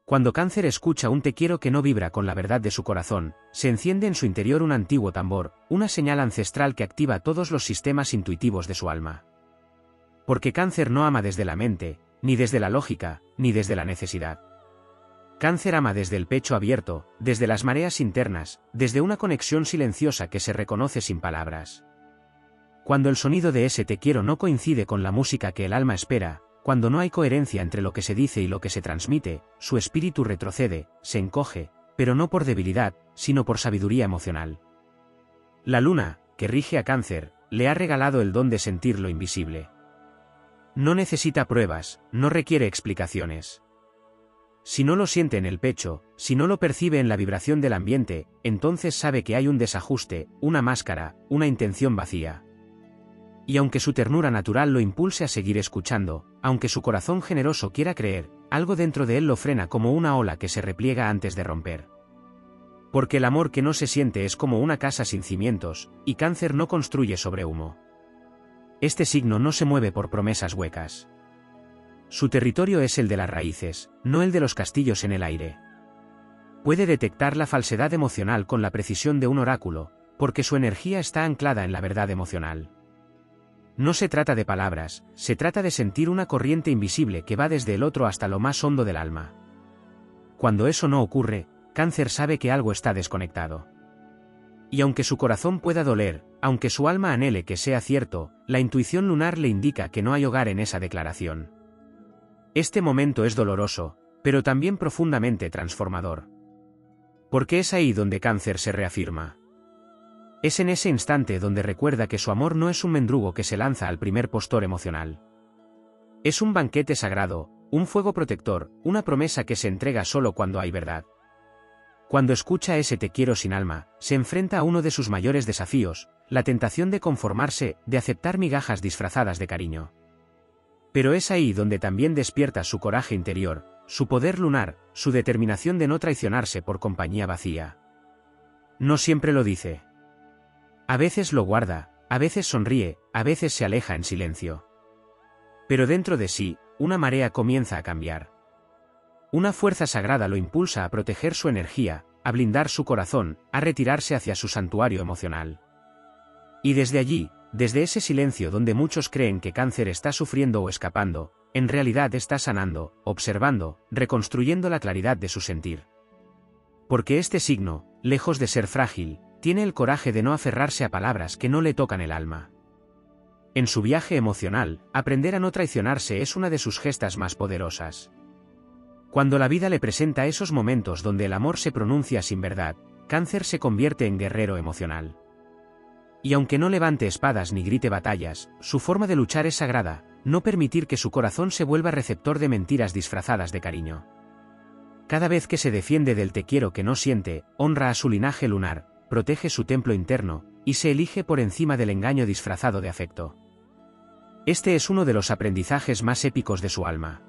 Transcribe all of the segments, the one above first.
Cuando Cáncer escucha un te quiero que no vibra con la verdad de su corazón, se enciende en su interior un antiguo tambor, una señal ancestral que activa todos los sistemas intuitivos de su alma. Porque Cáncer no ama desde la mente, ni desde la lógica, ni desde la necesidad. Cáncer ama desde el pecho abierto, desde las mareas internas, desde una conexión silenciosa que se reconoce sin palabras. Cuando el sonido de ese te quiero no coincide con la música que el alma espera, cuando no hay coherencia entre lo que se dice y lo que se transmite, su espíritu retrocede, se encoge, pero no por debilidad, sino por sabiduría emocional. La luna, que rige a Cáncer, le ha regalado el don de sentir lo invisible. No necesita pruebas, no requiere explicaciones. Si no lo siente en el pecho, si no lo percibe en la vibración del ambiente, entonces sabe que hay un desajuste, una máscara, una intención vacía. Y aunque su ternura natural lo impulse a seguir escuchando, aunque su corazón generoso quiera creer, algo dentro de él lo frena como una ola que se repliega antes de romper. Porque el amor que no se siente es como una casa sin cimientos, y Cáncer no construye sobre humo. Este signo no se mueve por promesas huecas. Su territorio es el de las raíces, no el de los castillos en el aire. Puede detectar la falsedad emocional con la precisión de un oráculo, porque su energía está anclada en la verdad emocional. No se trata de palabras, se trata de sentir una corriente invisible que va desde el otro hasta lo más hondo del alma. Cuando eso no ocurre, Cáncer sabe que algo está desconectado. Y aunque su corazón pueda doler, aunque su alma anhele que sea cierto, la intuición lunar le indica que no hay hogar en esa declaración. Este momento es doloroso, pero también profundamente transformador. Porque es ahí donde Cáncer se reafirma. Es en ese instante donde recuerda que su amor no es un mendrugo que se lanza al primer postor emocional. Es un banquete sagrado, un fuego protector, una promesa que se entrega solo cuando hay verdad. Cuando escucha ese te quiero sin alma, se enfrenta a uno de sus mayores desafíos, la tentación de conformarse, de aceptar migajas disfrazadas de cariño. Pero es ahí donde también despierta su coraje interior, su poder lunar, su determinación de no traicionarse por compañía vacía. No siempre lo dice. A veces lo guarda, a veces sonríe, a veces se aleja en silencio. Pero dentro de sí, una marea comienza a cambiar. Una fuerza sagrada lo impulsa a proteger su energía, a blindar su corazón, a retirarse hacia su santuario emocional. Y desde allí, desde ese silencio donde muchos creen que Cáncer está sufriendo o escapando, en realidad está sanando, observando, reconstruyendo la claridad de su sentir. Porque este signo, lejos de ser frágil, tiene el coraje de no aferrarse a palabras que no le tocan el alma. En su viaje emocional, aprender a no traicionarse es una de sus gestas más poderosas. Cuando la vida le presenta esos momentos donde el amor se pronuncia sin verdad, Cáncer se convierte en guerrero emocional. Y aunque no levante espadas ni grite batallas, su forma de luchar es sagrada, no permitir que su corazón se vuelva receptor de mentiras disfrazadas de cariño. Cada vez que se defiende del te quiero que no siente, honra a su linaje lunar, protege su templo interno, y se elige por encima del engaño disfrazado de afecto. Este es uno de los aprendizajes más épicos de su alma.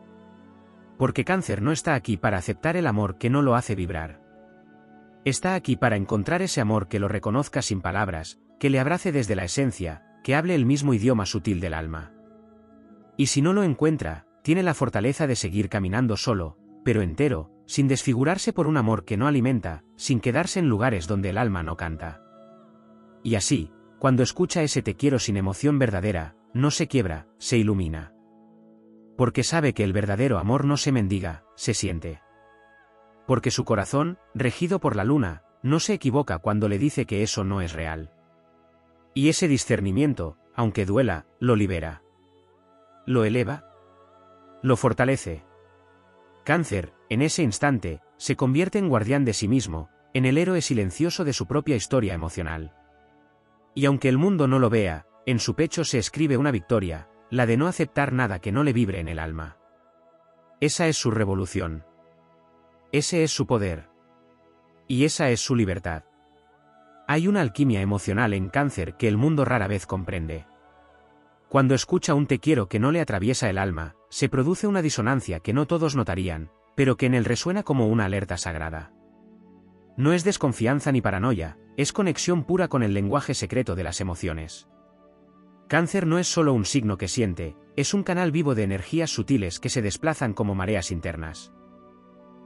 Porque Cáncer no está aquí para aceptar el amor que no lo hace vibrar. Está aquí para encontrar ese amor que lo reconozca sin palabras, que le abrace desde la esencia, que hable el mismo idioma sutil del alma. Y si no lo encuentra, tiene la fortaleza de seguir caminando solo, pero entero, sin desfigurarse por un amor que no alimenta, sin quedarse en lugares donde el alma no canta. Y así, cuando escucha ese te quiero sin emoción verdadera, no se quiebra, se ilumina. Porque sabe que el verdadero amor no se mendiga, se siente. Porque su corazón, regido por la luna, no se equivoca cuando le dice que eso no es real. Y ese discernimiento, aunque duela, lo libera. Lo eleva. Lo fortalece. Cáncer, en ese instante, se convierte en guardián de sí mismo, en el héroe silencioso de su propia historia emocional. Y aunque el mundo no lo vea, en su pecho se escribe una victoria, la de no aceptar nada que no le vibre en el alma. Esa es su revolución. Ese es su poder. Y esa es su libertad. Hay una alquimia emocional en Cáncer que el mundo rara vez comprende. Cuando escucha un te quiero que no le atraviesa el alma, se produce una disonancia que no todos notarían, pero que en él resuena como una alerta sagrada. No es desconfianza ni paranoia, es conexión pura con el lenguaje secreto de las emociones. Cáncer no es solo un signo que siente, es un canal vivo de energías sutiles que se desplazan como mareas internas.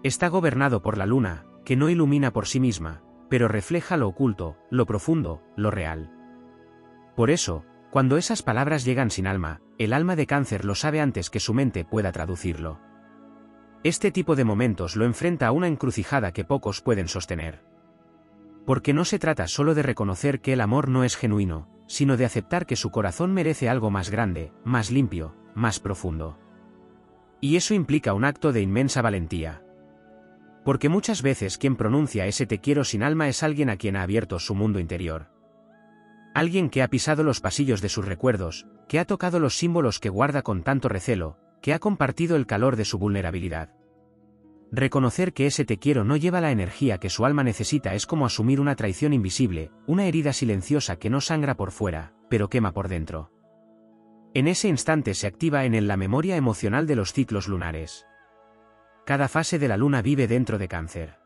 Está gobernado por la luna, que no ilumina por sí misma, pero refleja lo oculto, lo profundo, lo real. Por eso, cuando esas palabras llegan sin alma, el alma de Cáncer lo sabe antes que su mente pueda traducirlo. Este tipo de momentos lo enfrenta a una encrucijada que pocos pueden sostener. Porque no se trata solo de reconocer que el amor no es genuino, sino de aceptar que su corazón merece algo más grande, más limpio, más profundo. Y eso implica un acto de inmensa valentía. Porque muchas veces quien pronuncia ese te quiero sin alma es alguien a quien ha abierto su mundo interior. Alguien que ha pisado los pasillos de sus recuerdos, que ha tocado los símbolos que guarda con tanto recelo, que ha compartido el calor de su vulnerabilidad. Reconocer que ese te quiero no lleva la energía que su alma necesita es como asumir una traición invisible, una herida silenciosa que no sangra por fuera, pero quema por dentro. En ese instante se activa en él la memoria emocional de los ciclos lunares. Cada fase de la luna vive dentro de Cáncer.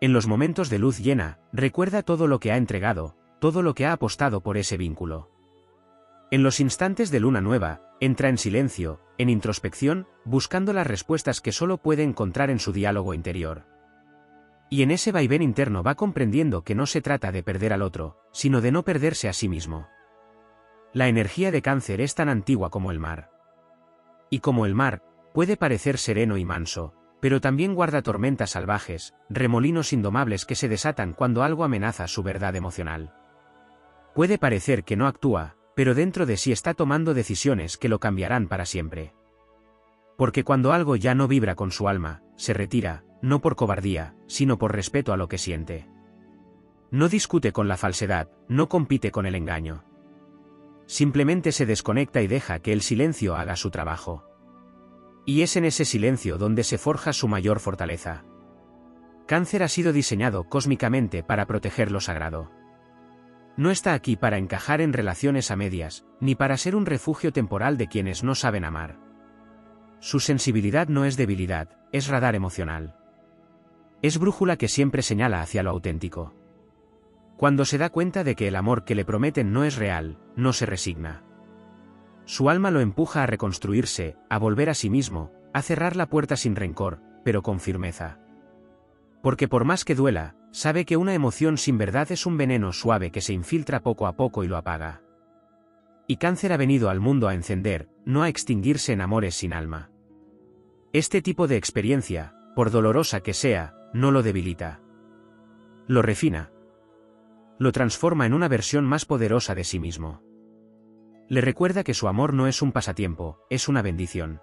En los momentos de luz llena, recuerda todo lo que ha entregado, todo lo que ha apostado por ese vínculo. En los instantes de luna nueva, entra en silencio, en introspección, buscando las respuestas que solo puede encontrar en su diálogo interior. Y en ese vaivén interno va comprendiendo que no se trata de perder al otro, sino de no perderse a sí mismo. La energía de Cáncer es tan antigua como el mar. Y como el mar, puede parecer sereno y manso, pero también guarda tormentas salvajes, remolinos indomables que se desatan cuando algo amenaza su verdad emocional. Puede parecer que no actúa, pero dentro de sí está tomando decisiones que lo cambiarán para siempre. Porque cuando algo ya no vibra con su alma, se retira, no por cobardía, sino por respeto a lo que siente. No discute con la falsedad, no compite con el engaño. Simplemente se desconecta y deja que el silencio haga su trabajo. Y es en ese silencio donde se forja su mayor fortaleza. Cáncer ha sido diseñado cósmicamente para proteger lo sagrado. No está aquí para encajar en relaciones a medias, ni para ser un refugio temporal de quienes no saben amar. Su sensibilidad no es debilidad, es radar emocional. Es brújula que siempre señala hacia lo auténtico. Cuando se da cuenta de que el amor que le prometen no es real, no se resigna. Su alma lo empuja a reconstruirse, a volver a sí mismo, a cerrar la puerta sin rencor, pero con firmeza. Porque por más que duela, sabe que una emoción sin verdad es un veneno suave que se infiltra poco a poco y lo apaga. Y Cáncer ha venido al mundo a encender, no a extinguirse en amores sin alma. Este tipo de experiencia, por dolorosa que sea, no lo debilita. Lo refina. Lo transforma en una versión más poderosa de sí mismo. Le recuerda que su amor no es un pasatiempo, es una bendición.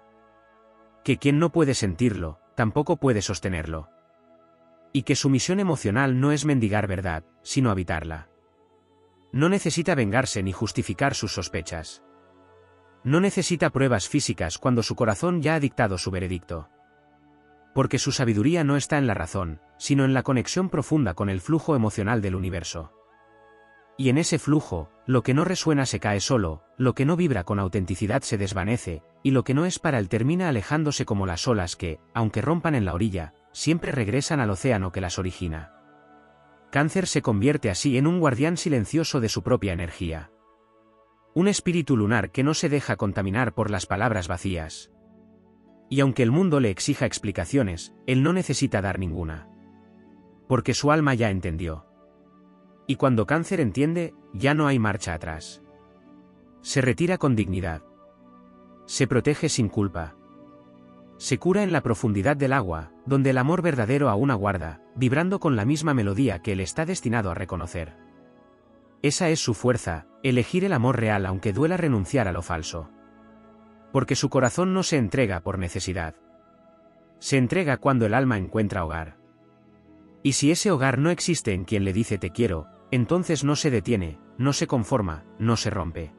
Que quien no puede sentirlo, tampoco puede sostenerlo. Y que su misión emocional no es mendigar verdad, sino habitarla. No necesita vengarse ni justificar sus sospechas. No necesita pruebas físicas cuando su corazón ya ha dictado su veredicto. Porque su sabiduría no está en la razón, sino en la conexión profunda con el flujo emocional del universo. Y en ese flujo, lo que no resuena se cae solo, lo que no vibra con autenticidad se desvanece, y lo que no es para él termina alejándose como las olas que, aunque rompan en la orilla, siempre regresan al océano que las origina. Cáncer se convierte así en un guardián silencioso de su propia energía. Un espíritu lunar que no se deja contaminar por las palabras vacías. Y aunque el mundo le exija explicaciones, él no necesita dar ninguna. Porque su alma ya entendió. Y cuando Cáncer entiende, ya no hay marcha atrás. Se retira con dignidad. Se protege sin culpa. Se cura en la profundidad del agua, donde el amor verdadero aún aguarda, vibrando con la misma melodía que él está destinado a reconocer. Esa es su fuerza, elegir el amor real aunque duela renunciar a lo falso. Porque su corazón no se entrega por necesidad. Se entrega cuando el alma encuentra hogar. Y si ese hogar no existe en quien le dice te quiero, entonces no se detiene, no se conforma, no se rompe.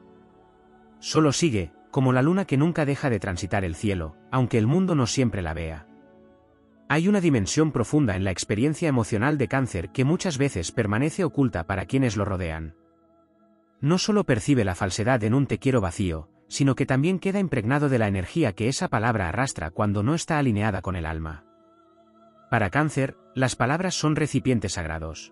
Solo sigue, como la luna que nunca deja de transitar el cielo, aunque el mundo no siempre la vea. Hay una dimensión profunda en la experiencia emocional de Cáncer que muchas veces permanece oculta para quienes lo rodean. No solo percibe la falsedad en un te quiero vacío, sino que también queda impregnado de la energía que esa palabra arrastra cuando no está alineada con el alma. Para Cáncer, las palabras son recipientes sagrados.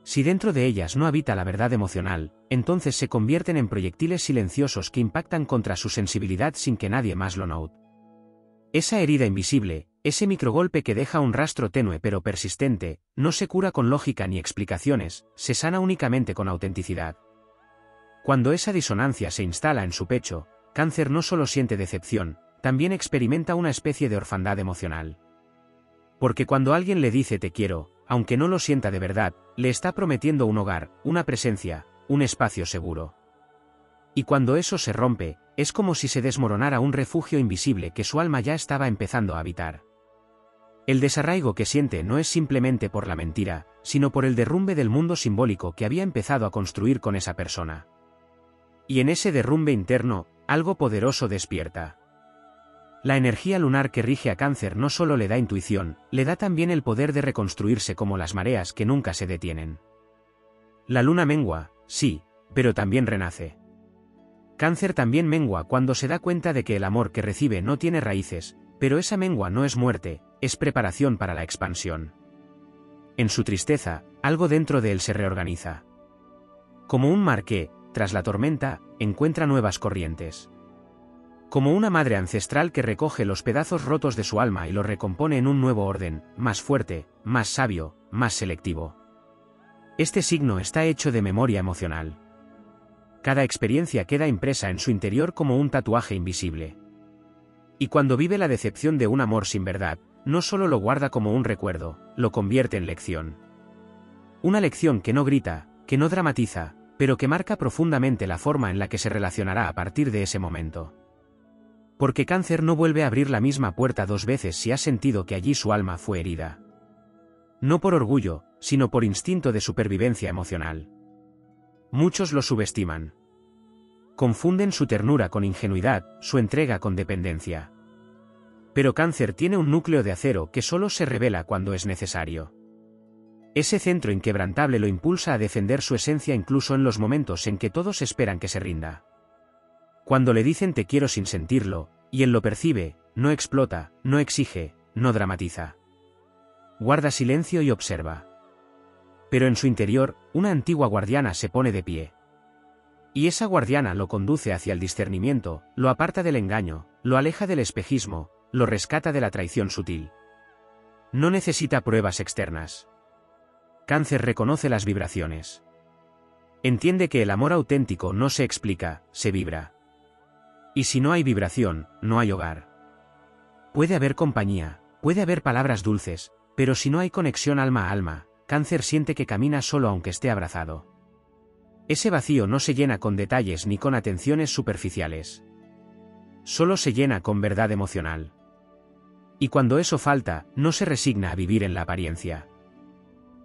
Si dentro de ellas no habita la verdad emocional, entonces se convierten en proyectiles silenciosos que impactan contra su sensibilidad sin que nadie más lo note. Esa herida invisible, Ese microgolpe que deja un rastro tenue pero persistente, no se cura con lógica ni explicaciones, se sana únicamente con autenticidad. Cuando esa disonancia se instala en su pecho, Cáncer no solo siente decepción, también experimenta una especie de orfandad emocional. Porque cuando alguien le dice te quiero, aunque no lo sienta de verdad, le está prometiendo un hogar, una presencia, un espacio seguro. Y cuando eso se rompe, es como si se desmoronara un refugio invisible que su alma ya estaba empezando a habitar. El desarraigo que siente no es simplemente por la mentira, sino por el derrumbe del mundo simbólico que había empezado a construir con esa persona. Y en ese derrumbe interno, algo poderoso despierta. La energía lunar que rige a Cáncer no solo le da intuición, le da también el poder de reconstruirse como las mareas que nunca se detienen. La luna mengua, sí, pero también renace. Cáncer también mengua cuando se da cuenta de que el amor que recibe no tiene raíces, pero esa mengua no es muerte, es preparación para la expansión. En su tristeza, algo dentro de él se reorganiza. Como un mar que, tras la tormenta, encuentra nuevas corrientes. Como una madre ancestral que recoge los pedazos rotos de su alma y los recompone en un nuevo orden, más fuerte, más sabio, más selectivo. Este signo está hecho de memoria emocional. Cada experiencia queda impresa en su interior como un tatuaje invisible. Y cuando vive la decepción de un amor sin verdad, no solo lo guarda como un recuerdo, lo convierte en lección. Una lección que no grita, que no dramatiza, pero que marca profundamente la forma en la que se relacionará a partir de ese momento. Porque Cáncer no vuelve a abrir la misma puerta dos veces si ha sentido que allí su alma fue herida. No por orgullo, sino por instinto de supervivencia emocional. Muchos lo subestiman. Confunden su ternura con ingenuidad, su entrega con dependencia. Pero Cáncer tiene un núcleo de acero que solo se revela cuando es necesario. Ese centro inquebrantable lo impulsa a defender su esencia incluso en los momentos en que todos esperan que se rinda. Cuando le dicen te quiero sin sentirlo, y él lo percibe, no explota, no exige, no dramatiza. Guarda silencio y observa. Pero en su interior, una antigua guardiana se pone de pie. Y esa guardiana lo conduce hacia el discernimiento, lo aparta del engaño, lo aleja del espejismo, lo rescata de la traición sutil. No necesita pruebas externas. Cáncer reconoce las vibraciones. Entiende que el amor auténtico no se explica, se vibra. Y si no hay vibración, no hay hogar. Puede haber compañía, puede haber palabras dulces, pero si no hay conexión alma a alma, Cáncer siente que camina solo aunque esté abrazado. Ese vacío no se llena con detalles ni con atenciones superficiales. Solo se llena con verdad emocional. Y cuando eso falta, no se resigna a vivir en la apariencia.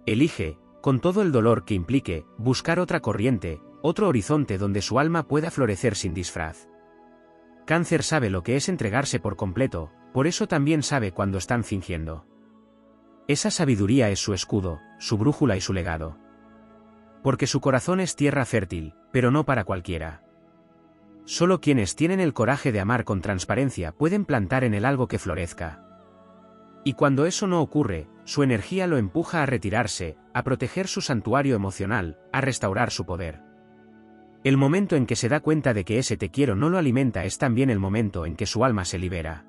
Elige, con todo el dolor que implique, buscar otra corriente, otro horizonte donde su alma pueda florecer sin disfraz. Cáncer sabe lo que es entregarse por completo, por eso también sabe cuando están fingiendo. Esa sabiduría es su escudo, su brújula y su legado. Porque su corazón es tierra fértil, pero no para cualquiera. Solo quienes tienen el coraje de amar con transparencia pueden plantar en él algo que florezca. Y cuando eso no ocurre, su energía lo empuja a retirarse, a proteger su santuario emocional, a restaurar su poder. El momento en que se da cuenta de que ese te quiero no lo alimenta es también el momento en que su alma se libera.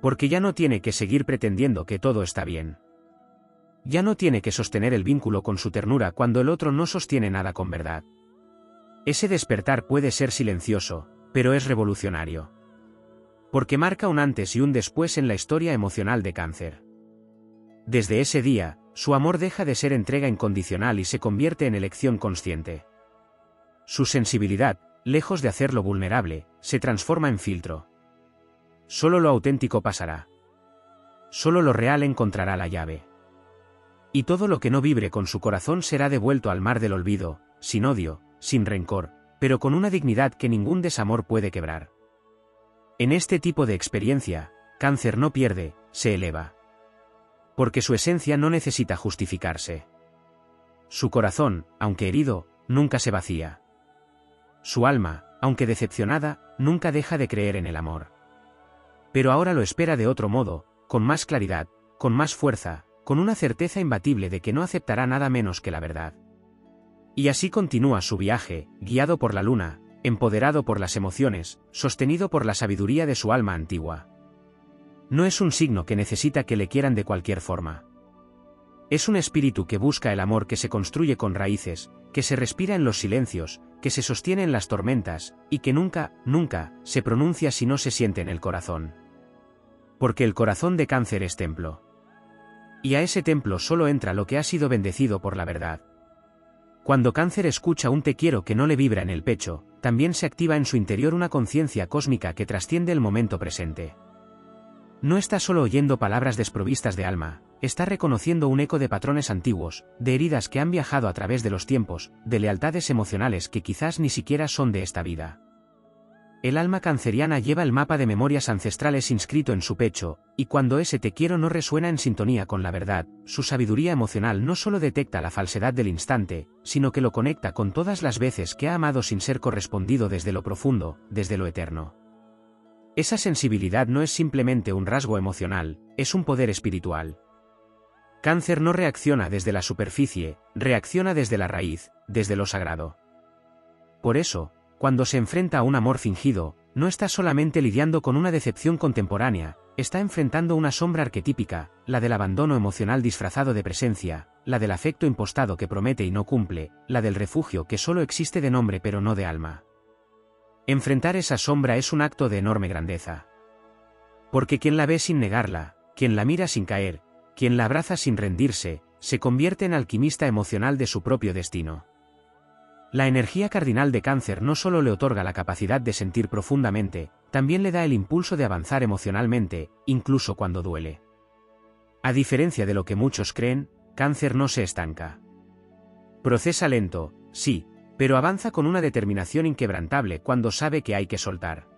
Porque ya no tiene que seguir pretendiendo que todo está bien. Ya no tiene que sostener el vínculo con su ternura cuando el otro no sostiene nada con verdad. Ese despertar puede ser silencioso, pero es revolucionario. Porque marca un antes y un después en la historia emocional de Cáncer. Desde ese día, su amor deja de ser entrega incondicional y se convierte en elección consciente. Su sensibilidad, lejos de hacerlo vulnerable, se transforma en filtro. Solo lo auténtico pasará. Solo lo real encontrará la llave. Y todo lo que no vibre con su corazón será devuelto al mar del olvido, sin odio, sin rencor, pero con una dignidad que ningún desamor puede quebrar. En este tipo de experiencia, Cáncer no pierde, se eleva. Porque su esencia no necesita justificarse. Su corazón, aunque herido, nunca se vacía. Su alma, aunque decepcionada, nunca deja de creer en el amor. Pero ahora lo espera de otro modo, con más claridad, con más fuerza, con una certeza imbatible de que no aceptará nada menos que la verdad. Y así continúa su viaje, guiado por la luna, empoderado por las emociones, sostenido por la sabiduría de su alma antigua. No es un signo que necesita que le quieran de cualquier forma. Es un espíritu que busca el amor, que se construye con raíces, que se respira en los silencios, que se sostiene en las tormentas, y que nunca, nunca, se pronuncia si no se siente en el corazón. Porque el corazón de Cáncer es templo. Y a ese templo solo entra lo que ha sido bendecido por la verdad. Cuando Cáncer escucha un te quiero que no le vibra en el pecho, también se activa en su interior una conciencia cósmica que trasciende el momento presente. No está solo oyendo palabras desprovistas de alma, está reconociendo un eco de patrones antiguos, de heridas que han viajado a través de los tiempos, de lealtades emocionales que quizás ni siquiera son de esta vida. El alma canceriana lleva el mapa de memorias ancestrales inscrito en su pecho, y cuando ese te quiero no resuena en sintonía con la verdad, su sabiduría emocional no solo detecta la falsedad del instante, sino que lo conecta con todas las veces que ha amado sin ser correspondido desde lo profundo, desde lo eterno. Esa sensibilidad no es simplemente un rasgo emocional, es un poder espiritual. Cáncer no reacciona desde la superficie, reacciona desde la raíz, desde lo sagrado. Por eso, cuando se enfrenta a un amor fingido, no está solamente lidiando con una decepción contemporánea, está enfrentando una sombra arquetípica, la del abandono emocional disfrazado de presencia, la del afecto impostado que promete y no cumple, la del refugio que solo existe de nombre pero no de alma. Enfrentar esa sombra es un acto de enorme grandeza. Porque quien la ve sin negarla, quien la mira sin caer, quien la abraza sin rendirse, se convierte en alquimista emocional de su propio destino. La energía cardinal de Cáncer no solo le otorga la capacidad de sentir profundamente, también le da el impulso de avanzar emocionalmente, incluso cuando duele. A diferencia de lo que muchos creen, Cáncer no se estanca. Procesa lento, sí, pero avanza con una determinación inquebrantable cuando sabe que hay que soltar.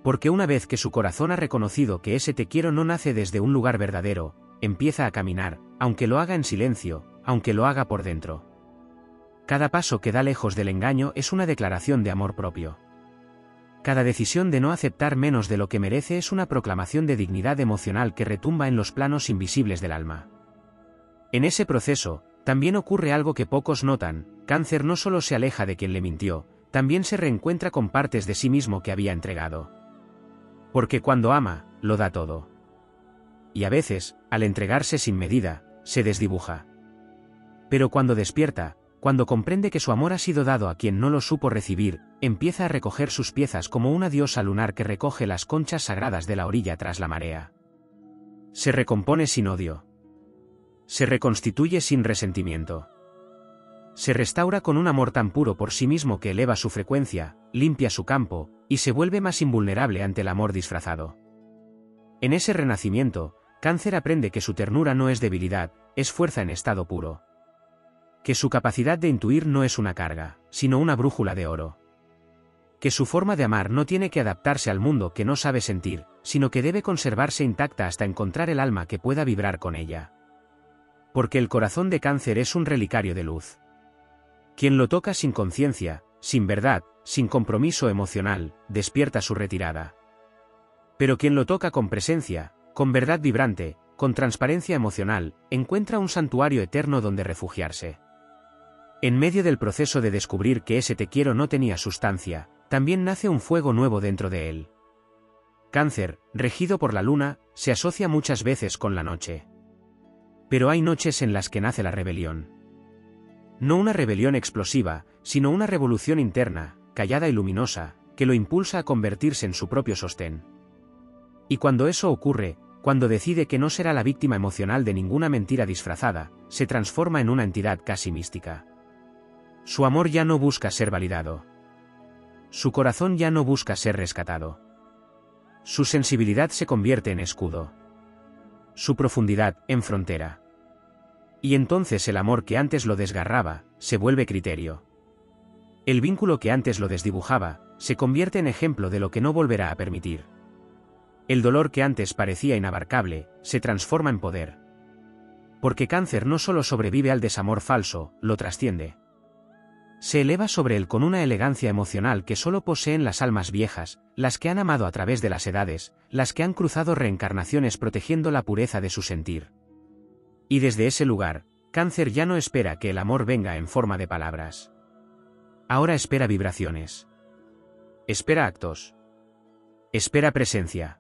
Porque una vez que su corazón ha reconocido que ese te quiero no nace desde un lugar verdadero, empieza a caminar, aunque lo haga en silencio, aunque lo haga por dentro. Cada paso que da lejos del engaño es una declaración de amor propio. Cada decisión de no aceptar menos de lo que merece es una proclamación de dignidad emocional que retumba en los planos invisibles del alma. En ese proceso, también ocurre algo que pocos notan: Cáncer no solo se aleja de quien le mintió, también se reencuentra con partes de sí mismo que había entregado. Porque cuando ama, lo da todo. Y a veces, al entregarse sin medida, se desdibuja. Pero cuando despierta, cuando comprende que su amor ha sido dado a quien no lo supo recibir, empieza a recoger sus piezas como una diosa lunar que recoge las conchas sagradas de la orilla tras la marea. Se recompone sin odio. Se reconstituye sin resentimiento. Se restaura con un amor tan puro por sí mismo que eleva su frecuencia, limpia su campo, y se vuelve más invulnerable ante el amor disfrazado. En ese renacimiento, Cáncer aprende que su ternura no es debilidad, es fuerza en estado puro. Que su capacidad de intuir no es una carga, sino una brújula de oro. Que su forma de amar no tiene que adaptarse al mundo que no sabe sentir, sino que debe conservarse intacta hasta encontrar el alma que pueda vibrar con ella. Porque el corazón de Cáncer es un relicario de luz. Quien lo toca sin conciencia, sin verdad, sin compromiso emocional, despierta su retirada. Pero quien lo toca con presencia, con verdad vibrante, con transparencia emocional, encuentra un santuario eterno donde refugiarse. En medio del proceso de descubrir que ese te quiero no tenía sustancia, también nace un fuego nuevo dentro de él. Cáncer, regido por la luna, se asocia muchas veces con la noche. Pero hay noches en las que nace la rebelión. No una rebelión explosiva, sino una revolución interna, callada y luminosa, que lo impulsa a convertirse en su propio sostén. Y cuando eso ocurre, cuando decide que no será la víctima emocional de ninguna mentira disfrazada, se transforma en una entidad casi mística. Su amor ya no busca ser validado. Su corazón ya no busca ser rescatado. Su sensibilidad se convierte en escudo. Su profundidad, en frontera. Y entonces el amor que antes lo desgarraba, se vuelve criterio. El vínculo que antes lo desdibujaba, se convierte en ejemplo de lo que no volverá a permitir. El dolor que antes parecía inabarcable, se transforma en poder. Porque Cáncer no solo sobrevive al desamor falso, lo trasciende. Se eleva sobre él con una elegancia emocional que solo poseen las almas viejas, las que han amado a través de las edades, las que han cruzado reencarnaciones protegiendo la pureza de su sentir. Y desde ese lugar, Cáncer ya no espera que el amor venga en forma de palabras. Ahora espera vibraciones. Espera actos. Espera presencia.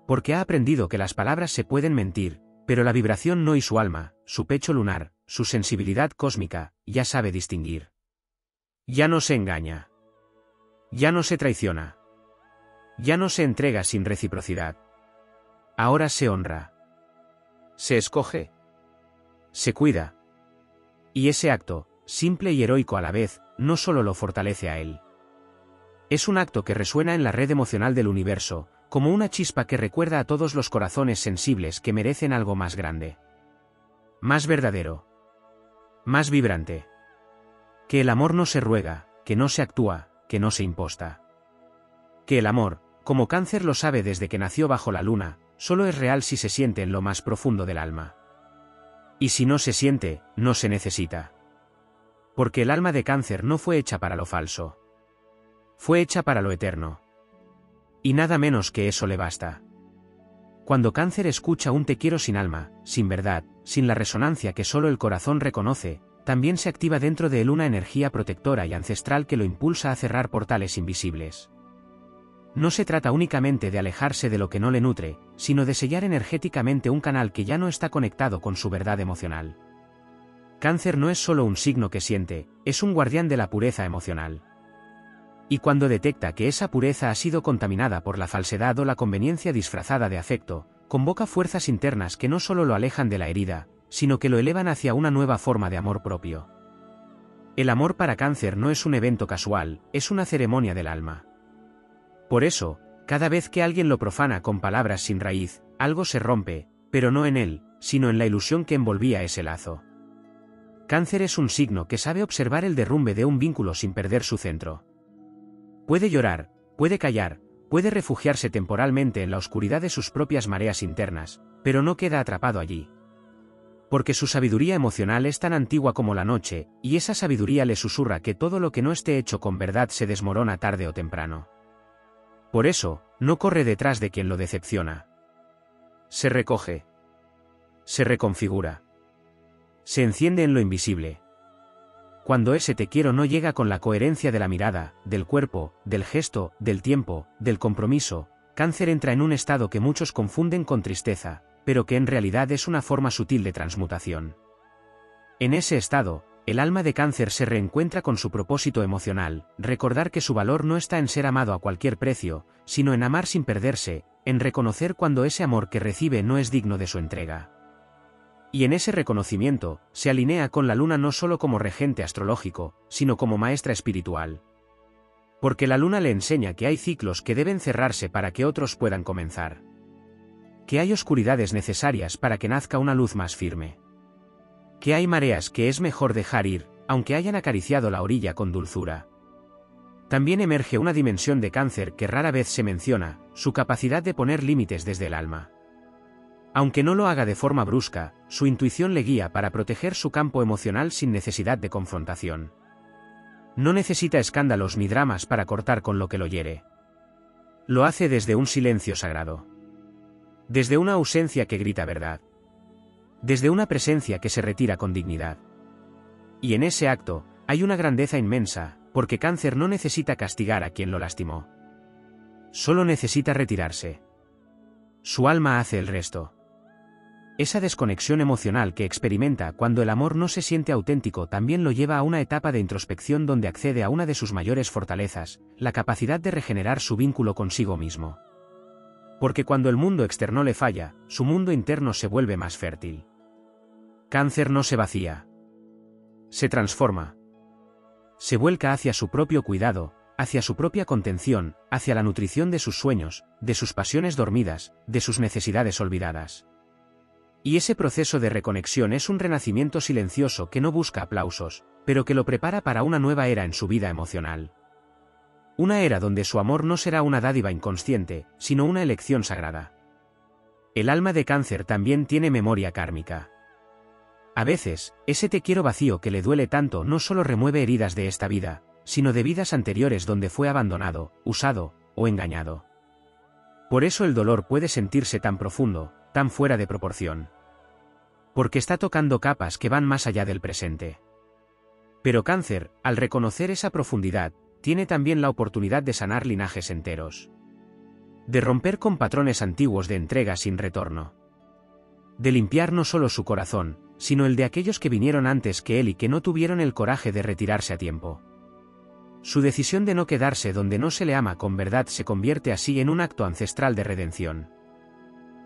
Porque ha aprendido que las palabras se pueden mentir, pero la vibración no, y su alma, su pecho lunar, su sensibilidad cósmica, ya sabe distinguir. Ya no se engaña. Ya no se traiciona. Ya no se entrega sin reciprocidad. Ahora se honra. Se escoge. Se cuida. Y ese acto, simple y heroico a la vez, no solo lo fortalece a él. Es un acto que resuena en la red emocional del universo, como una chispa que recuerda a todos los corazones sensibles que merecen algo más grande. Más verdadero. Más vibrante. Que el amor no se ruega, que no se actúa, que no se imposta. Que el amor, como Cáncer lo sabe desde que nació bajo la luna, solo es real si se siente en lo más profundo del alma. Y si no se siente, no se necesita. Porque el alma de Cáncer no fue hecha para lo falso. Fue hecha para lo eterno. Y nada menos que eso le basta. Cuando Cáncer escucha un te quiero sin alma, sin verdad, sin la resonancia que solo el corazón reconoce, también se activa dentro de él una energía protectora y ancestral que lo impulsa a cerrar portales invisibles. No se trata únicamente de alejarse de lo que no le nutre, sino de sellar energéticamente un canal que ya no está conectado con su verdad emocional. Cáncer no es solo un signo que siente, es un guardián de la pureza emocional. Y cuando detecta que esa pureza ha sido contaminada por la falsedad o la conveniencia disfrazada de afecto, convoca fuerzas internas que no solo lo alejan de la herida, sino que lo elevan hacia una nueva forma de amor propio. El amor para Cáncer no es un evento casual, es una ceremonia del alma. Por eso, cada vez que alguien lo profana con palabras sin raíz, algo se rompe, pero no en él, sino en la ilusión que envolvía ese lazo. Cáncer es un signo que sabe observar el derrumbe de un vínculo sin perder su centro. Puede llorar, puede callar, puede refugiarse temporalmente en la oscuridad de sus propias mareas internas, pero no queda atrapado allí. Porque su sabiduría emocional es tan antigua como la noche, y esa sabiduría le susurra que todo lo que no esté hecho con verdad se desmorona tarde o temprano. Por eso, no corre detrás de quien lo decepciona. Se recoge. Se reconfigura. Se enciende en lo invisible. Cuando ese te quiero no llega con la coherencia de la mirada, del cuerpo, del gesto, del tiempo, del compromiso, Cáncer entra en un estado que muchos confunden con tristeza, pero que en realidad es una forma sutil de transmutación. En ese estado, el alma de Cáncer se reencuentra con su propósito emocional, recordar que su valor no está en ser amado a cualquier precio, sino en amar sin perderse, en reconocer cuando ese amor que recibe no es digno de su entrega. Y en ese reconocimiento, se alinea con la luna no solo como regente astrológico, sino como maestra espiritual. Porque la luna le enseña que hay ciclos que deben cerrarse para que otros puedan comenzar. Que hay oscuridades necesarias para que nazca una luz más firme. Que hay mareas que es mejor dejar ir, aunque hayan acariciado la orilla con dulzura. También emerge una dimensión de Cáncer que rara vez se menciona, su capacidad de poner límites desde el alma. Aunque no lo haga de forma brusca, su intuición le guía para proteger su campo emocional sin necesidad de confrontación. No necesita escándalos ni dramas para cortar con lo que lo hiere. Lo hace desde un silencio sagrado. Desde una ausencia que grita verdad. Desde una presencia que se retira con dignidad. Y en ese acto, hay una grandeza inmensa, porque Cáncer no necesita castigar a quien lo lastimó. Solo necesita retirarse. Su alma hace el resto. Esa desconexión emocional que experimenta cuando el amor no se siente auténtico también lo lleva a una etapa de introspección donde accede a una de sus mayores fortalezas, la capacidad de regenerar su vínculo consigo mismo. Porque cuando el mundo externo le falla, su mundo interno se vuelve más fértil. Cáncer no se vacía. Se transforma. Se vuelca hacia su propio cuidado, hacia su propia contención, hacia la nutrición de sus sueños, de sus pasiones dormidas, de sus necesidades olvidadas. Y ese proceso de reconexión es un renacimiento silencioso que no busca aplausos, pero que lo prepara para una nueva era en su vida emocional. Una era donde su amor no será una dádiva inconsciente, sino una elección sagrada. El alma de Cáncer también tiene memoria kármica. A veces, ese te quiero vacío que le duele tanto no solo remueve heridas de esta vida, sino de vidas anteriores donde fue abandonado, usado, o engañado. Por eso el dolor puede sentirse tan profundo, tan fuera de proporción. Porque está tocando capas que van más allá del presente. Pero Cáncer, al reconocer esa profundidad, tiene también la oportunidad de sanar linajes enteros. de romper con patrones antiguos de entrega sin retorno, de limpiar no solo su corazón, sino el de aquellos que vinieron antes que él y que no tuvieron el coraje de retirarse a tiempo. Su decisión de no quedarse donde no se le ama con verdad se convierte así en un acto ancestral de redención.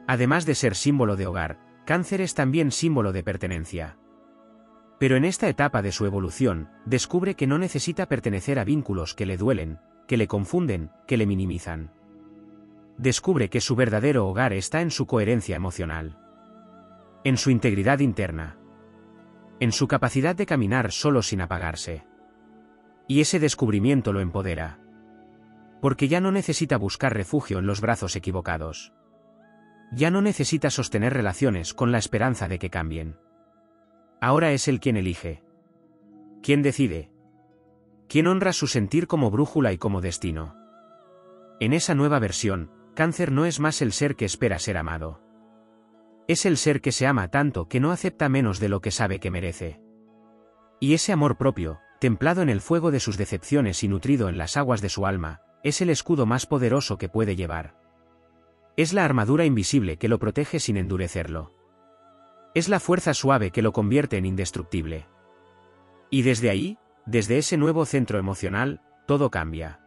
Además de ser símbolo de hogar, Cáncer es también símbolo de pertenencia. Pero en esta etapa de su evolución, descubre que no necesita pertenecer a vínculos que le duelen, que le confunden, que le minimizan. Descubre que su verdadero hogar está en su coherencia emocional, en su integridad interna, en su capacidad de caminar solo sin apagarse. Y ese descubrimiento lo empodera, porque ya no necesita buscar refugio en los brazos equivocados. Ya no necesita sostener relaciones con la esperanza de que cambien. Ahora es él quien elige, quien decide, quien honra su sentir como brújula y como destino. En esa nueva versión, Cáncer no es más el ser que espera ser amado. Es el ser que se ama tanto que no acepta menos de lo que sabe que merece. Y ese amor propio, templado en el fuego de sus decepciones y nutrido en las aguas de su alma, es el escudo más poderoso que puede llevar. Es la armadura invisible que lo protege sin endurecerlo. Es la fuerza suave que lo convierte en indestructible. Y desde ahí, desde ese nuevo centro emocional, todo cambia.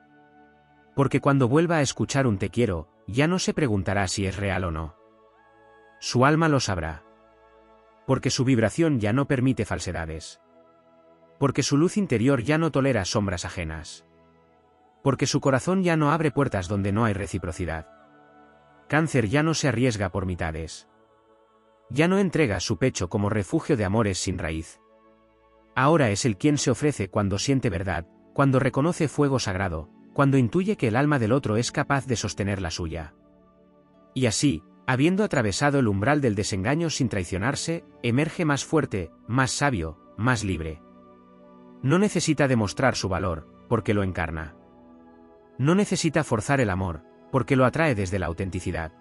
Porque cuando vuelva a escuchar un te quiero, ya no se preguntará si es real o no. Su alma lo sabrá. Porque su vibración ya no permite falsedades. Porque su luz interior ya no tolera sombras ajenas. Porque su corazón ya no abre puertas donde no hay reciprocidad. Cáncer ya no se arriesga por mitades. Ya no entrega su pecho como refugio de amores sin raíz. Ahora es el quien se ofrece cuando siente verdad, cuando reconoce fuego sagrado, cuando intuye que el alma del otro es capaz de sostener la suya. Y así, habiendo atravesado el umbral del desengaño sin traicionarse, emerge más fuerte, más sabio, más libre. No necesita demostrar su valor, porque lo encarna. No necesita forzar el amor, porque lo atrae desde la autenticidad.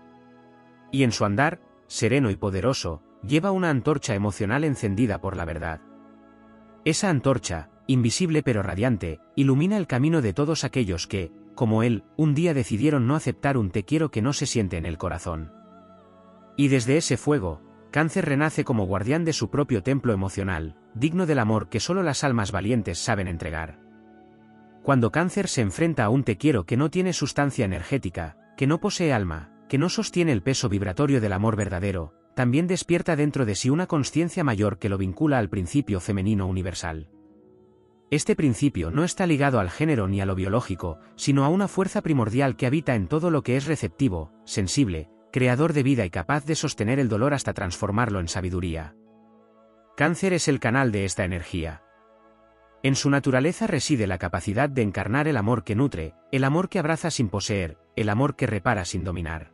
Y en su andar, sereno y poderoso, lleva una antorcha emocional encendida por la verdad. Esa antorcha, invisible pero radiante, ilumina el camino de todos aquellos que, como él, un día decidieron no aceptar un te quiero que no se siente en el corazón. Y desde ese fuego, Cáncer renace como guardián de su propio templo emocional, digno del amor que solo las almas valientes saben entregar. Cuando Cáncer se enfrenta a un te quiero que no tiene sustancia energética, que no posee alma, que no sostiene el peso vibratorio del amor verdadero, también despierta dentro de sí una consciencia mayor que lo vincula al principio femenino universal. Este principio no está ligado al género ni a lo biológico, sino a una fuerza primordial que habita en todo lo que es receptivo, sensible, creador de vida y capaz de sostener el dolor hasta transformarlo en sabiduría. Cáncer es el canal de esta energía. En su naturaleza reside la capacidad de encarnar el amor que nutre, el amor que abraza sin poseer, el amor que repara sin dominar.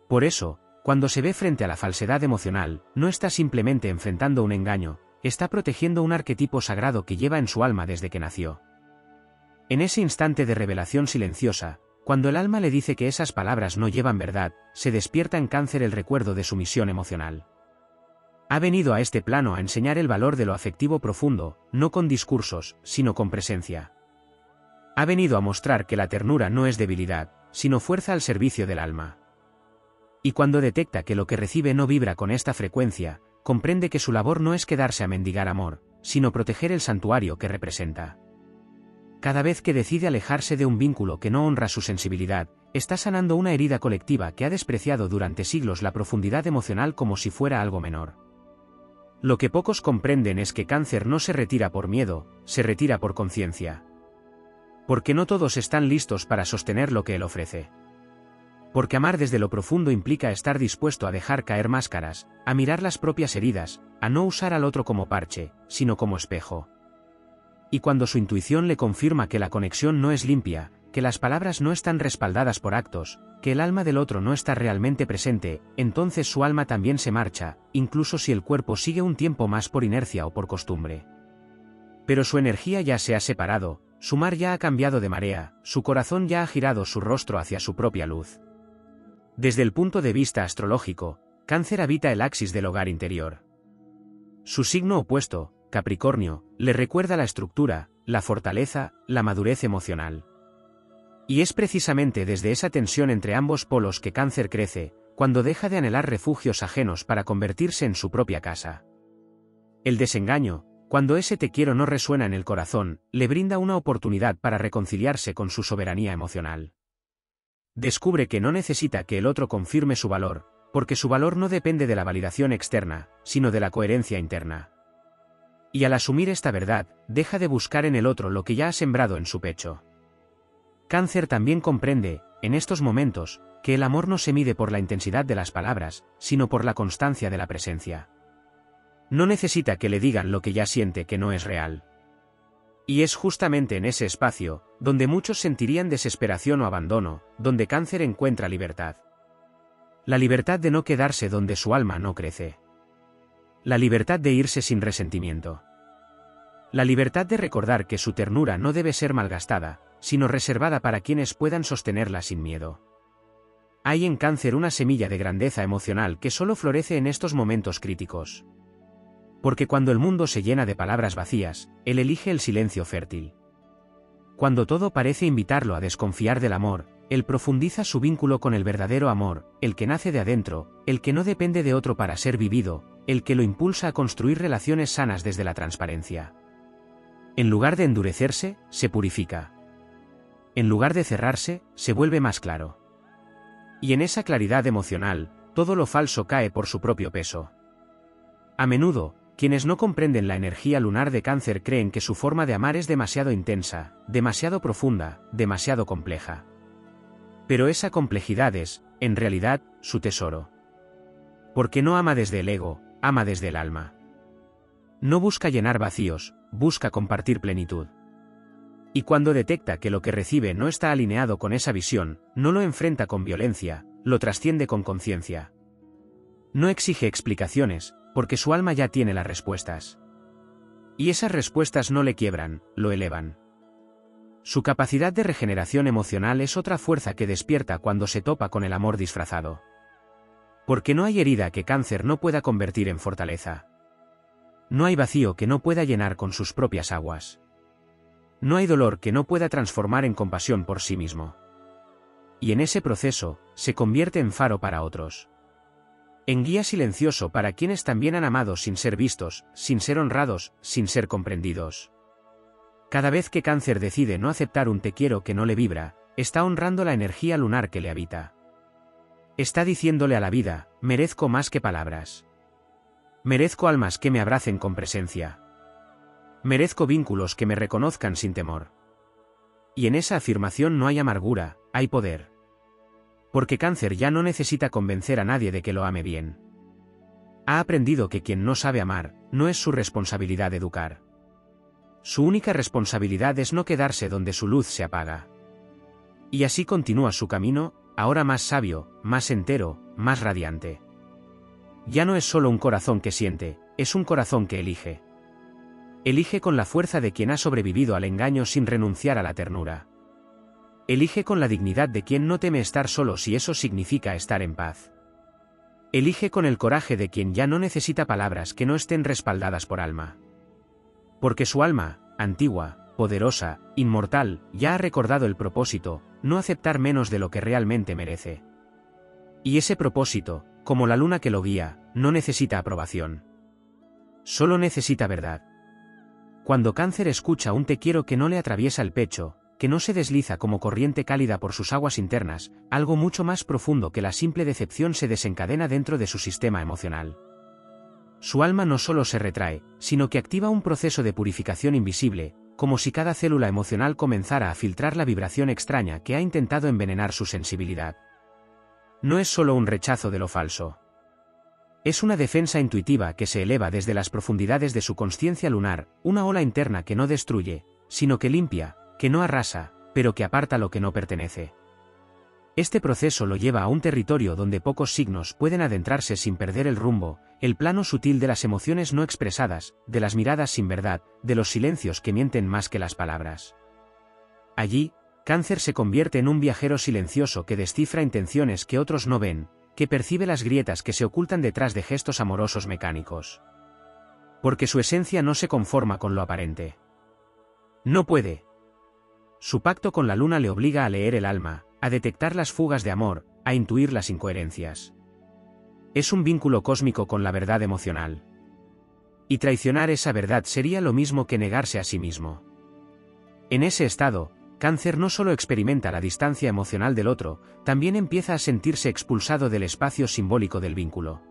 Por eso, cuando se ve frente a la falsedad emocional, no está simplemente enfrentando un engaño, está protegiendo un arquetipo sagrado que lleva en su alma desde que nació. En ese instante de revelación silenciosa, cuando el alma le dice que esas palabras no llevan verdad, se despierta en Cáncer el recuerdo de su misión emocional. Ha venido a este plano a enseñar el valor de lo afectivo profundo, no con discursos, sino con presencia. Ha venido a mostrar que la ternura no es debilidad, sino fuerza al servicio del alma. Y cuando detecta que lo que recibe no vibra con esta frecuencia, comprende que su labor no es quedarse a mendigar amor, sino proteger el santuario que representa. Cada vez que decide alejarse de un vínculo que no honra su sensibilidad, está sanando una herida colectiva que ha despreciado durante siglos la profundidad emocional como si fuera algo menor. Lo que pocos comprenden es que Cáncer no se retira por miedo, se retira por conciencia. Porque no todos están listos para sostener lo que él ofrece. Porque amar desde lo profundo implica estar dispuesto a dejar caer máscaras, a mirar las propias heridas, a no usar al otro como parche, sino como espejo. Y cuando su intuición le confirma que la conexión no es limpia, que las palabras no están respaldadas por actos, que el alma del otro no está realmente presente, entonces su alma también se marcha, incluso si el cuerpo sigue un tiempo más por inercia o por costumbre. Pero su energía ya se ha separado, su mar ya ha cambiado de marea, su corazón ya ha girado su rostro hacia su propia luz. Desde el punto de vista astrológico, Cáncer habita el axis del hogar interior. Su signo opuesto, Capricornio, le recuerda la estructura, la fortaleza, la madurez emocional. Y es precisamente desde esa tensión entre ambos polos que Cáncer crece, cuando deja de anhelar refugios ajenos para convertirse en su propia casa. El desengaño, cuando ese te quiero no resuena en el corazón, le brinda una oportunidad para reconciliarse con su soberanía emocional. Descubre que no necesita que el otro confirme su valor, porque su valor no depende de la validación externa, sino de la coherencia interna. Y al asumir esta verdad, deja de buscar en el otro lo que ya ha sembrado en su pecho. Cáncer también comprende, en estos momentos, que el amor no se mide por la intensidad de las palabras, sino por la constancia de la presencia. No necesita que le digan lo que ya siente que no es real. Y es justamente en ese espacio, donde muchos sentirían desesperación o abandono, donde Cáncer encuentra libertad. La libertad de no quedarse donde su alma no crece. La libertad de irse sin resentimiento. La libertad de recordar que su ternura no debe ser malgastada, sino reservada para quienes puedan sostenerla sin miedo. Hay en Cáncer una semilla de grandeza emocional que solo florece en estos momentos críticos. Porque cuando el mundo se llena de palabras vacías, él elige el silencio fértil. Cuando todo parece invitarlo a desconfiar del amor, él profundiza su vínculo con el verdadero amor, el que nace de adentro, el que no depende de otro para ser vivido, el que lo impulsa a construir relaciones sanas desde la transparencia. En lugar de endurecerse, se purifica. En lugar de cerrarse, se vuelve más claro. Y en esa claridad emocional, todo lo falso cae por su propio peso. A menudo, quienes no comprenden la energía lunar de Cáncer creen que su forma de amar es demasiado intensa, demasiado profunda, demasiado compleja. Pero esa complejidad es, en realidad, su tesoro. Porque no ama desde el ego, ama desde el alma. No busca llenar vacíos, busca compartir plenitud. Y cuando detecta que lo que recibe no está alineado con esa visión, no lo enfrenta con violencia, lo trasciende con conciencia. No exige explicaciones, porque su alma ya tiene las respuestas. Y esas respuestas no le quiebran, lo elevan. Su capacidad de regeneración emocional es otra fuerza que despierta cuando se topa con el amor disfrazado. Porque no hay herida que Cáncer no pueda convertir en fortaleza. No hay vacío que no pueda llenar con sus propias aguas. No hay dolor que no pueda transformar en compasión por sí mismo. Y en ese proceso, se convierte en faro para otros. En guía silencioso para quienes también han amado sin ser vistos, sin ser honrados, sin ser comprendidos. Cada vez que Cáncer decide no aceptar un te quiero que no le vibra, está honrando la energía lunar que le habita. Está diciéndole a la vida, merezco más que palabras. Merezco almas que me abracen con presencia. Merezco vínculos que me reconozcan sin temor. Y en esa afirmación no hay amargura, hay poder. Porque Cáncer ya no necesita convencer a nadie de que lo ame bien. Ha aprendido que quien no sabe amar, no es su responsabilidad educar. Su única responsabilidad es no quedarse donde su luz se apaga. Y así continúa su camino, ahora más sabio, más entero, más radiante. Ya no es solo un corazón que siente, es un corazón que elige. Elige con la fuerza de quien ha sobrevivido al engaño sin renunciar a la ternura. Elige con la dignidad de quien no teme estar solo si eso significa estar en paz. Elige con el coraje de quien ya no necesita palabras que no estén respaldadas por alma. Porque su alma, antigua, poderosa, inmortal, ya ha recordado el propósito, no aceptar menos de lo que realmente merece. Y ese propósito, como la luna que lo guía, no necesita aprobación. Solo necesita verdad. Cuando Cáncer escucha un te quiero que no le atraviesa el pecho, que no se desliza como corriente cálida por sus aguas internas, algo mucho más profundo que la simple decepción se desencadena dentro de su sistema emocional. Su alma no solo se retrae, sino que activa un proceso de purificación invisible, como si cada célula emocional comenzara a filtrar la vibración extraña que ha intentado envenenar su sensibilidad. No es solo un rechazo de lo falso. Es una defensa intuitiva que se eleva desde las profundidades de su consciencia lunar, una ola interna que no destruye, sino que limpia, que no arrasa, pero que aparta lo que no pertenece. Este proceso lo lleva a un territorio donde pocos signos pueden adentrarse sin perder el rumbo, el plano sutil de las emociones no expresadas, de las miradas sin verdad, de los silencios que mienten más que las palabras. Allí, Cáncer se convierte en un viajero silencioso que descifra intenciones que otros no ven, que percibe las grietas que se ocultan detrás de gestos amorosos mecánicos. Porque su esencia no se conforma con lo aparente. No puede. su pacto con la luna le obliga a leer el alma, a detectar las fugas de amor, a intuir las incoherencias. Es un vínculo cósmico con la verdad emocional. Y traicionar esa verdad sería lo mismo que negarse a sí mismo. En ese estado, Cáncer no solo experimenta la distancia emocional del otro, también empieza a sentirse expulsado del espacio simbólico del vínculo.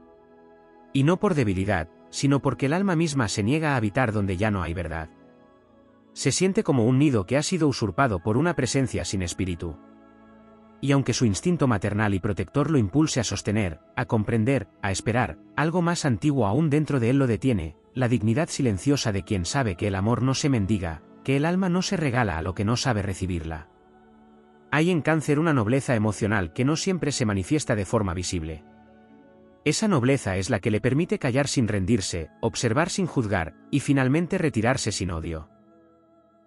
Y no por debilidad, sino porque el alma misma se niega a habitar donde ya no hay verdad. Se siente como un nido que ha sido usurpado por una presencia sin espíritu. Y aunque su instinto maternal y protector lo impulse a sostener, a comprender, a esperar, algo más antiguo aún dentro de él lo detiene, la dignidad silenciosa de quien sabe que el amor no se mendiga, que el alma no se regala a lo que no sabe recibirla. Hay en Cáncer una nobleza emocional que no siempre se manifiesta de forma visible. Esa nobleza es la que le permite callar sin rendirse, observar sin juzgar, y finalmente retirarse sin odio.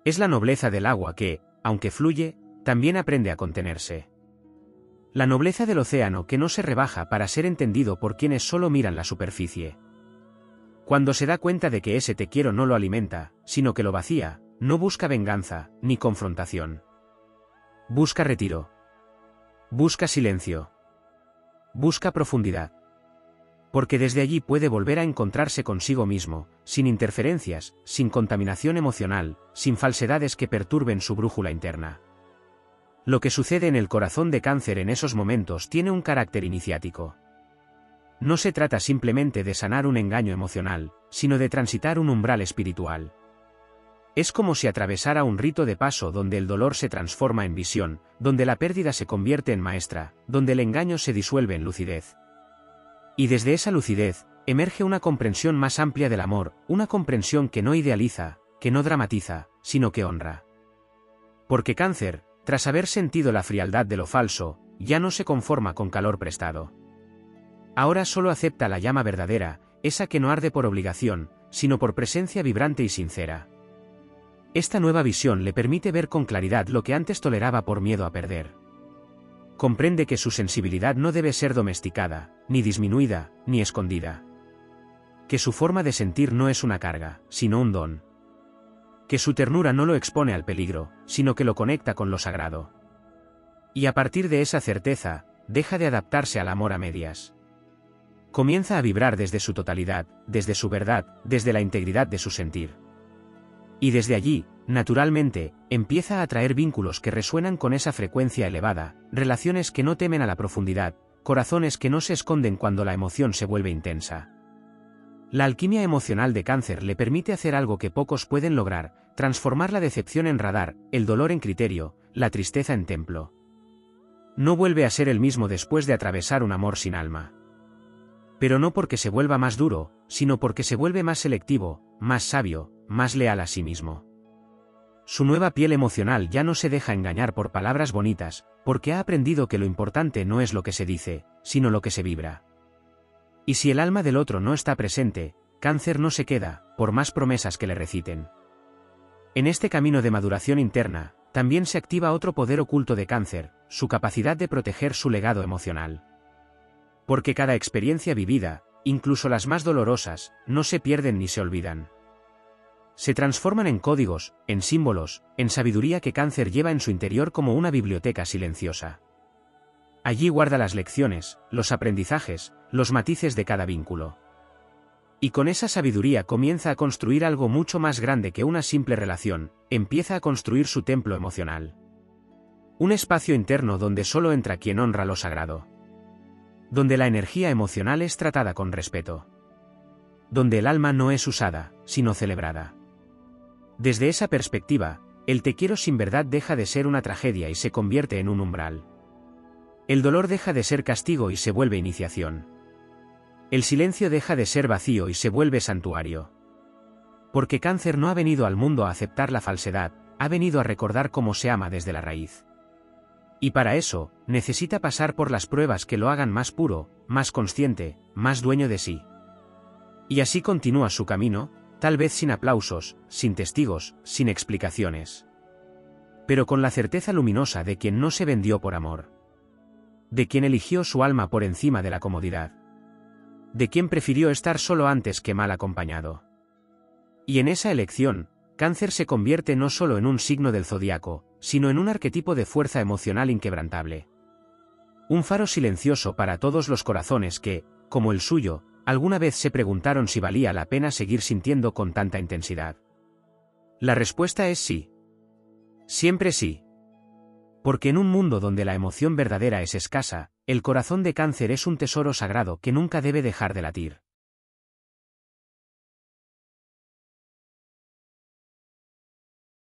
Es la nobleza del agua que, aunque fluye, también aprende a contenerse. La nobleza del océano que no se rebaja para ser entendido por quienes solo miran la superficie. Cuando se da cuenta de que ese te quiero no lo alimenta, sino que lo vacía, no busca venganza, ni confrontación. Busca retiro. Busca silencio. Busca profundidad. Porque desde allí puede volver a encontrarse consigo mismo, sin interferencias, sin contaminación emocional, sin falsedades que perturben su brújula interna. Lo que sucede en el corazón de Cáncer en esos momentos tiene un carácter iniciático. No se trata simplemente de sanar un engaño emocional, sino de transitar un umbral espiritual. Es como si atravesara un rito de paso donde el dolor se transforma en visión, donde la pérdida se convierte en maestra, donde el engaño se disuelve en lucidez. Y desde esa lucidez, emerge una comprensión más amplia del amor, una comprensión que no idealiza, que no dramatiza, sino que honra. Porque Cáncer, tras haber sentido la frialdad de lo falso, ya no se conforma con calor prestado. Ahora solo acepta la llama verdadera, esa que no arde por obligación, sino por presencia vibrante y sincera. Esta nueva visión le permite ver con claridad lo que antes toleraba por miedo a perder. Comprende que su sensibilidad no debe ser domesticada, ni disminuida, ni escondida. Que su forma de sentir no es una carga, sino un don. Que su ternura no lo expone al peligro, sino que lo conecta con lo sagrado. Y a partir de esa certeza, deja de adaptarse al amor a medias. Comienza a vibrar desde su totalidad, desde su verdad, desde la integridad de su sentir. Y desde allí, naturalmente, empieza a atraer vínculos que resuenan con esa frecuencia elevada, relaciones que no temen a la profundidad, corazones que no se esconden cuando la emoción se vuelve intensa. La alquimia emocional de Cáncer le permite hacer algo que pocos pueden lograr, transformar la decepción en radar, el dolor en criterio, la tristeza en templo. No vuelve a ser el mismo después de atravesar un amor sin alma. Pero no porque se vuelva más duro, sino porque se vuelve más selectivo, más sabio, más leal a sí mismo. Su nueva piel emocional ya no se deja engañar por palabras bonitas, porque ha aprendido que lo importante no es lo que se dice, sino lo que se vibra. Y si el alma del otro no está presente, Cáncer no se queda, por más promesas que le reciten. En este camino de maduración interna, también se activa otro poder oculto de Cáncer, su capacidad de proteger su legado emocional. Porque cada experiencia vivida, incluso las más dolorosas, no se pierden ni se olvidan. Se transforman en códigos, en símbolos, en sabiduría que Cáncer lleva en su interior como una biblioteca silenciosa. Allí guarda las lecciones, los aprendizajes, los matices de cada vínculo. Y con esa sabiduría comienza a construir algo mucho más grande que una simple relación, empieza a construir su templo emocional. Un espacio interno donde solo entra quien honra lo sagrado. Donde la energía emocional es tratada con respeto. Donde el alma no es usada, sino celebrada. Desde esa perspectiva, el te quiero sin verdad deja de ser una tragedia y se convierte en un umbral. El dolor deja de ser castigo y se vuelve iniciación. El silencio deja de ser vacío y se vuelve santuario. Porque Cáncer no ha venido al mundo a aceptar la falsedad, ha venido a recordar cómo se ama desde la raíz. Y para eso, necesita pasar por las pruebas que lo hagan más puro, más consciente, más dueño de sí. Y así continúa su camino, tal vez sin aplausos, sin testigos, sin explicaciones. Pero con la certeza luminosa de quien no se vendió por amor. De quien eligió su alma por encima de la comodidad. De quien prefirió estar solo antes que mal acompañado. Y en esa elección, Cáncer se convierte no solo en un signo del zodiaco, sino en un arquetipo de fuerza emocional inquebrantable. Un faro silencioso para todos los corazones que, como el suyo, alguna vez se preguntaron si valía la pena seguir sintiendo con tanta intensidad. La respuesta es sí. Siempre sí. Porque en un mundo donde la emoción verdadera es escasa, el corazón de Cáncer es un tesoro sagrado que nunca debe dejar de latir.